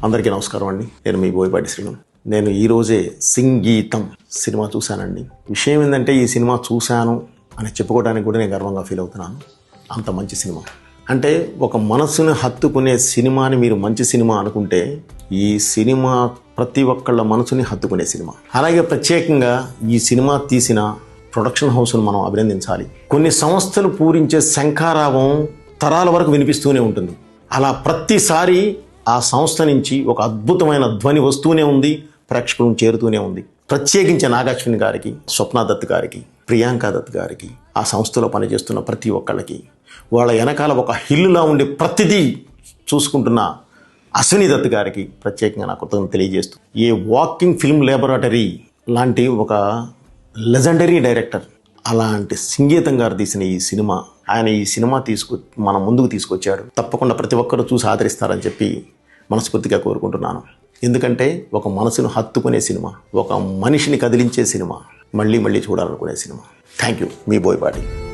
అందరికీ నమస్కారం అండి. నేను మీ బోయపాటి శ్రీను. నేను ఈరోజే సంగీతం సినిమా చూశానండి. విషయం ఏంటంటే ఈ సినిమా చూశాను అని చెప్పుకోవడానికి కూడా నేను గర్వంగా ఫీల్ అవుతున్నాను. అంత మంచి సినిమా. అంటే ఒక మనసుని హత్తుకునే సినిమాని మీరు మంచి సినిమా అనుకుంటే ఈ సినిమా ప్రతి ఒక్కళ్ళ మనసుని హత్తుకునే సినిమా. అలాగే ప్రత్యేకంగా ఈ సినిమా తీసిన ప్రొడక్షన్ హౌస్ను మనం అభినందించాలి. కొన్ని సంస్థలు పూరించే శంఖారావం తరాల వరకు వినిపిస్తూనే ఉంటుంది. అలా ప్రతిసారి ఆ సంస్థ నుంచి ఒక అద్భుతమైన ధ్వని వస్తూనే ఉంది, ప్రేక్షకులను చేరుతూనే ఉంది. ప్రత్యేకించి నాగాశ్విన్ గారికి, స్వప్నా దత్ గారికి, ప్రియాంక దత్ గారికి, ఆ సంస్థలో పనిచేస్తున్న ప్రతి ఒక్కళ్ళకి, వాళ్ళ వెనకాల ఒక హిల్లులా ఉండే ప్రతిదీ చూసుకుంటున్న అశ్విని దత్ గారికి ప్రత్యేకంగా నా కృతజ్ఞతలు తెలియజేస్తూ, ఏ వాకింగ్ ఫిల్మ్ ల్యాబొరేటరీ లాంటి ఒక లెజెండరీ డైరెక్టర్ అలాంటి సంగీతం గారు తీసిన ఈ సినిమా, ఆయన ఈ సినిమా మన ముందుకు తీసుకొచ్చాడు. తప్పకుండా ప్రతి ఒక్కరూ చూసి ఆదరిస్తారని చెప్పి మనస్ఫూర్తిగా కోరుకుంటున్నాను. ఎందుకంటే ఒక మనసును హత్తుకునే సినిమా, ఒక మనిషిని కదిలించే సినిమా, మళ్ళీ మళ్ళీ చూడాలనుకునే సినిమా. Thank you. మీ బోయపాటి.